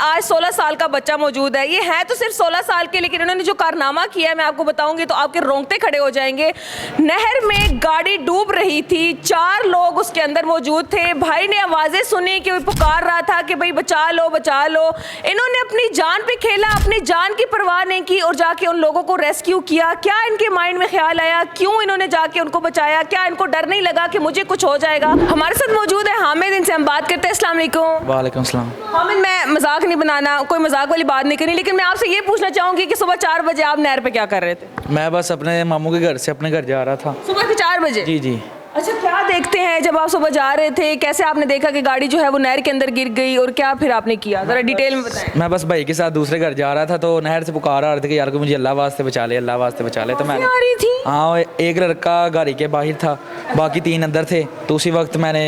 आज 16 साल का बच्चा मौजूद है। ये है तो सिर्फ 16 साल के, लेकिन इन्होंने जो कारनामा किया है मैं आपको बताऊंगी तो आपके रोंगटे खड़े हो जाएंगे। नहर में गाड़ी डूब रही थी, 4 लोग उसके अंदर मौजूद थे। भाई ने आवाज़ें सुनी कि वो पुकार रहा था कि भाई बचा लो बचा लो। इन्होंने अपनी जान पे खेला, अपनी जान की परवाह नहीं की और जाके उन लोगों को रेस्क्यू किया। क्या इनके माइंड में ख्याल आया, क्यों इन्होंने जाके उनको बचाया? क्या इनको डर नहीं लगा कि मुझे कुछ हो जाएगा? हमारे साथ मौजूद है हामिद, इनसे हम बात करते हैं। अस्सलाम वालेकुम। वालेकुम सलाम। हामिद, मैं मजाक नहीं बनाना, कोई मजाक वाली बात नहीं करनी, लेकिन मैं आपसे ये पूछना चाहूंगी कि सुबह 4 बजे आप नहर पे क्या कर रहे थे? मैं बस अपने मामू के घर से अपने घर जा रहा था। सुबह के 4 बजे? जी जी। अच्छा, क्या देखते हैं जब आप सुबह जा रहे थे? कैसे आपने देखा कि गाड़ी जो है वो नहर के अंदर गिर गई और क्या फिर आपने किया, जरा डिटेल में बताएं। मैं बस भाई के साथ दूसरे घर जा रहा था तो नहर से पुकार आ रहे थे कि यार को मुझे अल्लाह वास्ते बचा ले, अल्लाह वास्ते बचा ले। तो मैंने आ रही थी? हाँ, एक लड़का गाड़ी के बाहर था, बाकी 3 अंदर थे। तो उसी वक्त मैंने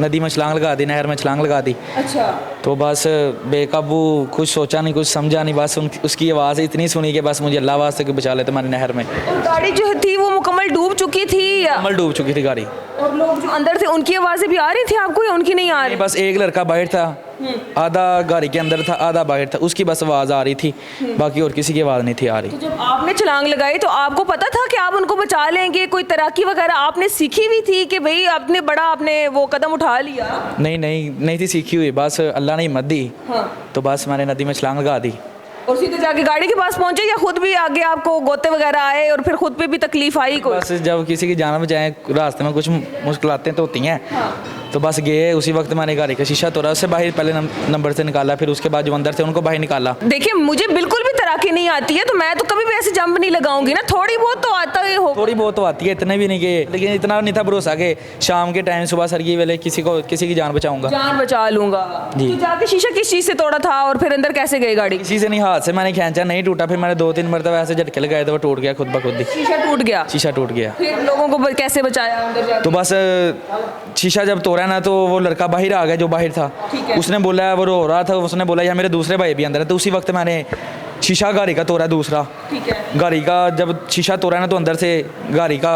नदी में छलांग लगा दी, नहर में छलांग लगा दी। अच्छा। तो बस बेकाबू, कुछ सोचा नहीं, कुछ समझा नहीं, बस उसकी आवाज़ इतनी सुनी कि बस मुझे अल्लाह वास्ते बचा ले तुम्हारी नहर में। और गाड़ी जो थी वो मुकम्मल डूब चुकी थी या? कमल डूब चुकी थी गाड़ी। और लोग जो अंदर थे उनकी आवाज़ें भी आ रही थी आपको या उनकी नहीं आ रही? बस एक लड़का बाहर था, आधा गाड़ी के अंदर था, आधा बाहर था, उसकी बस आवाज़ आ रही थी, बाकी और किसी की आवाज़ नहीं थी आ रही। तो जब आपने छलांग लगाई तो आपको पता था कि आप उनको बचा लेंगे? कोई तैराकी वगैरह आपने सीखी हुई थी कि भाई आपने वो कदम उठा लिया? नहीं थी सीखी हुई, बस अल्लाह ने हिम्मत दी। हाँ। तो बस मैंने नदी में छलांग लगा दी। और सीधे जाके गाड़ी के पास पहुंचे या खुद भी आगे आपको गोते वगैरह आए और फिर खुद पे भी तकलीफ आई कोई? बस जब किसी की जान बचाएं, रास्ते में कुछ मुश्किलातें तो होती हैं। हाँ। तो बस गए, उसी वक्त मैंने गाड़ी का शीशा तोड़ा, उससे बाहर पहले नंबर से निकाला, फिर उसके बाद जो अंदर थे उनको बाहर निकाला। देखिए, मुझे बिल्कुल भी तैराकी नहीं आती है तो मैं तो कभी भी ऐसे जंप नहीं लगाऊंगी ना। थोड़ी बहुत तो आता ही हो। थोड़ी बहुत तो आती है, इतने भी नहीं गए, लेकिन इतना नहीं था भरोसा कि शाम के टाइम सुबह सरगी वेले किसी की जान बचाऊंगा, जान बचा लूंगा। जी। तो जाके शीशा किस चीज़ से तोड़ा था और फिर अंदर कैसे गई गाड़ी? किसी से नहीं, हाथ से मैंने खींचा, नहीं टूटा। फिर मैंने 2-3 मरतबा ऐसे झटके लगाए तो वो टूट गया खुद ब खुद ही। शीशा टूट गया? शीशा टूट गया। फिर लोगों को कैसे बचाया अंदर जाके? तो बस शीशा जब तोड़ा ना तो वो लड़का बाहर आ गया जो बाहर था। ठीक है। उसने बोला, वो रो रहा था, उसने बोला यार मेरे दूसरे भाई भी अंदर है। तो उसी वक्त मैंने शीशा गाड़ी का तोड़ा दूसरा। ठीक है। गाड़ी का जब शीशा तोड़ा ना तो अंदर से गाड़ी का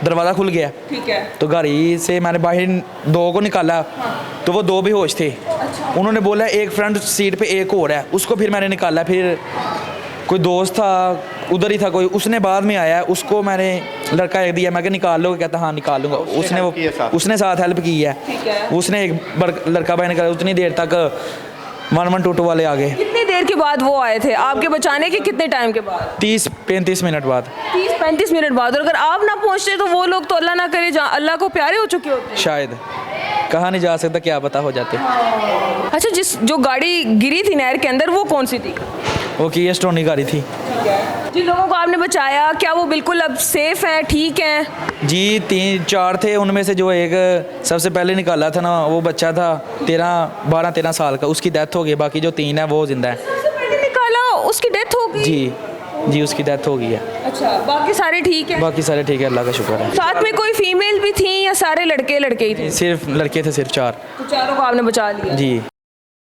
दरवाज़ा खुल गया। ठीक है। तो गाड़ी से मैंने बाहर 2 को निकाला। तो वो 2 बेहोश थे। उन्होंने बोला एक फ्रंट सीट पे एक और है, उसको फिर मैंने निकाला। फिर कोई दोस्त था उधर ही था कोई, उसने बाद में आया, उसको मैंने लड़का एक दिया, मैं क्या निकाल लो? कहता हाँ निकाल लूँगा। उसने साथ हेल्प की है। उसने एक लड़का बाहर निकाला। उतनी देर तक 112 वाले आ गए। कितनी देर के बाद वो आए थे आपके बचाने के? कितने टाइम के बाद? 30-35 मिनट बाद। 30-35 मिनट बाद? और अगर आप ना पहुंचते तो वो लोग तो अल्लाह ना करे अल्लाह को प्यारे हो चुके होते। शायद, कहा नहीं जा सकता, क्या पता हो जाते। अच्छा, जो गाड़ी गिरी थी नहर के अंदर वो कौन सी थी? वो की स्टोनी गाड़ी थी। जिन लोगों को आपने बचाया क्या वो बिल्कुल अब सेफ हैं, ठीक हैं? जी, 3-4 थे, उनमें से जो एक सबसे पहले निकाला था ना, वो बच्चा था 12-13 साल का, उसकी डेथ हो गई। बाकी जो 3 है वो जिंदा है। सबसे पहले निकाला उसकी डेथ हो गई? जी, उसकी डेथ हो गई है। अच्छा, बाकी सारे ठीक हैं? बाकी सारे ठीक है, अल्लाह का शुक्र है। साथ में कोई फीमेल भी थी या सारे लड़के ही थे? सिर्फ लड़के थे, सिर्फ 4। तो चारों को आपने बचा लिया? जी।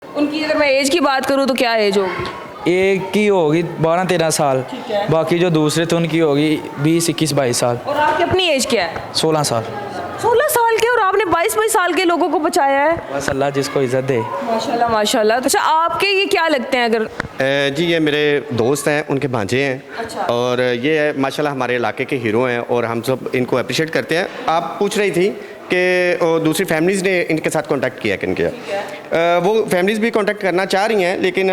उनकी अगर मैं एज की बात करूँ तो क्या एज होगी? एक की होगी 12-13 साल, बाकी जो दूसरे थे उनकी होगी 20-21-22 साल। और आपकी अपनी एज क्या है? 16 साल। 16 साल के, और आपने 22 साल के लोगों को बचाया है। बस अल्लाह जिसको इज्जत दे। माशाल्लाह माशाल्लाह। अच्छा, आपके ये क्या लगते हैं? अगर जी, ये मेरे दोस्त हैं, उनके भांजे हैं। अच्छा। और ये माशाल्लाह हमारे इलाके के हीरो हैं और हम सब इनको अप्रिशिएट करते हैं। आप पूछ रही थी कि दूसरी फैमिलीज़ ने इनके साथ कांटेक्ट किया कि नहीं किया। वो फैमिलीज़ भी कांटेक्ट करना चाह रही हैं, लेकिन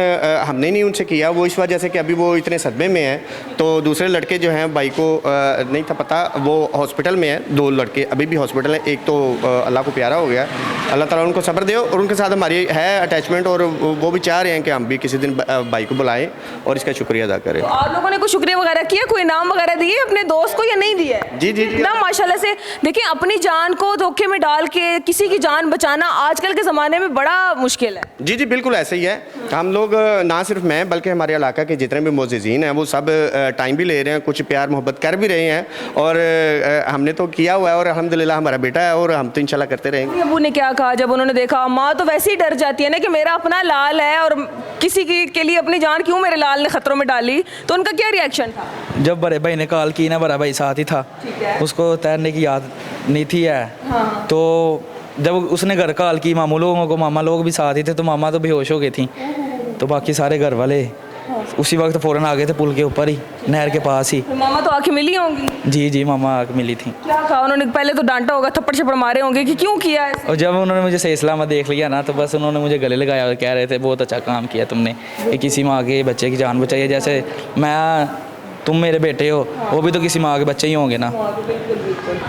हमने नहीं उनसे किया। वो इस वजह से कि अभी वो इतने सदमे में हैं। तो दूसरे लड़के जो हैं, भाई को नहीं था पता, वो हॉस्पिटल में है। 2 लड़के अभी भी हॉस्पिटल हैं। एक तो अल्लाह को प्यारा हो गया, अल्लाह ताला उनको सब्र दे। और उनके साथ हमारी है अटैचमेंट और वो भी चाह रहे हैं कि हम भी किसी दिन भाई को बुलाएं और इसका शुक्रिया अदा करें। तो आप लोगों ने कोई शुक्रिया वगैरह किया, कोई नाम वगैरह दिए अपने दोस्त को या नहीं दिए? जी ना, माशाल्लाह से। देखिए, अपनी जान को धोखे में डाल के किसी की जान बचाना आजकल के ज़माने में बड़ा मुश्किल है। जी, बिल्कुल ऐसे ही है। हम लोग, ना सिर्फ मैं बल्कि हमारे इलाका के जितने भी मोअज़्ज़िज़ीन हैं वो सब टाइम भी ले रहे हैं, कुछ प्यार मोहब्बत कर भी रहे हैं। और हमने तो किया हुआ है और अल्हम्दुलिल्लाह हमारा बेटा है और हम तो इंशाल्लाह करते रहेंगे। अबू ने क्या कहा जब उन्होंने देखा? माँ तो वैसे ही डर जाती है ना कि मेरा अपना लाल है और किसी के लिए अपनी जान क्यों मेरे लाल ने खतरों में डाली। तो उनका क्या रिएक्शन था? जब बड़े भाई ने कॉल की ना, बड़ा भाई साथ ही था, उसको तैरने की याद नहीं थी है। हाँ। तो जब उसने घर कॉल की मामू लोगों को, मामा लोग भी साथ ही थे, तो मामा तो बेहोश हो गई थी। तो बाकी सारे घर वाले उसी वक्त फ़ौरन आ गए थे पुल के ऊपर ही, नहर के पास ही। मामा तो आके मिली होंगी। जी जी, मामा आके मिली थी। क्या कहा उन्होंने? पहले तो डांटा होगा, थप्पड़ छप्पड़ मारे होंगे कि क्यों किया ऐसे? और जब उन्होंने मुझे सही सलामत देख लिया ना, तो बस उन्होंने मुझे गले लगाया और कह रहे थे बहुत अच्छा काम किया तुमने, कि किसी माँ के बच्चे की जान बचाई है। जैसे तुम मेरे बेटे हो, वो भी तो किसी माँ के बच्चे ही होंगे ना।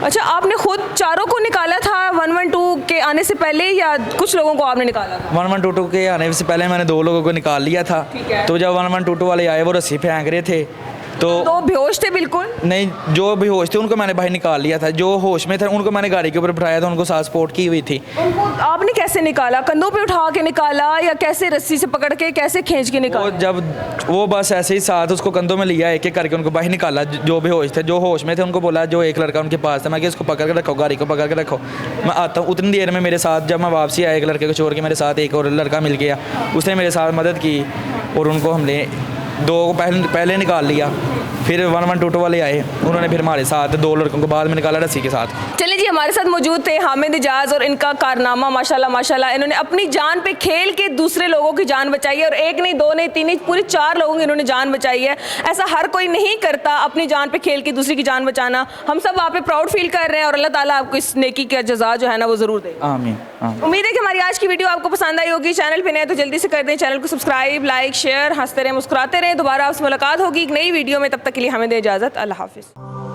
अच्छा, आपने खुद चारों को निकाला था 112 के आने से पहले या कुछ लोगों को आपने निकाला था? 1122 के आने से पहले मैंने 2 लोगों को निकाल लिया था। ठीक है। तो जब 1122 वाले आए, वो रस्सी फेंक रहे थे, तो बेहोश थे बिल्कुल? नहीं, जो बेहोश थे उनको मैंने बाहर निकाल लिया था। जो होश में थे उनको मैंने गाड़ी के ऊपर बिठाया था, उनको साथ सपोर्ट की हुई थी। उनको आपने कैसे निकाला? कंधों पे उठा के निकाला या कैसे रस्सी से पकड़ के कैसे खींच के निकाला? वो बस ऐसे ही साथ उसको कंधों में लिया, एक एक करके उनको बाहर निकाला। जो बेहोश थे, जो होश में थे, उनको बोला, जो एक लड़का उनके पास था, मैं कि इसको पकड़ के रखो, गाड़ी को पकड़ के रखो, मैं आता हूँ। उतनी देर में मेरे साथ, जब मैं वापसी आया, एक लड़के को छोड़ के मेरे साथ एक और लड़का मिल गया, उसने मेरे साथ मदद की और उनको हमने 2 को पहले निकाल लिया। फिर 1122 वाले आए, उन्होंने फिर हमारे साथ 2 लड़कों को बाद में निकाला रस्सी के साथ। चलिए जी, हमारे साथ मौजूद थे हामिद इजाज़ और इनका कारनामा माशाल्लाह माशाल्लाह, इन्होंने अपनी जान पे खेल के दूसरे लोगों की जान बचाई है। और एक नहीं, 2 नहीं, 3 नहीं, पूरी 4 लोगों की इन्होंने जान बचाई है। ऐसा हर कोई नहीं करता, अपनी जान पे खेल के दूसरे की जान बचाना। हम सब आप पे प्राउड फील कर रहे हैं और अल्लाह ताला आपको इस नेकी का जज़ा जो है ना वो ज़रूर दे। आमीन। उम्मीद है कि हमारी आज की वीडियो आपको पसंद आई होगी। चैनल पे नए तो जल्दी से कर दें, चैनल को सब्सक्राइब, लाइक, शेयर, हंसते रहें, मुस्कुराते रहें। दोबारा आपसे मुलाकात होगी एक नई वीडियो में, तब तक के लिए हमें दें इजाज़त। अल्लाह हाफिज़।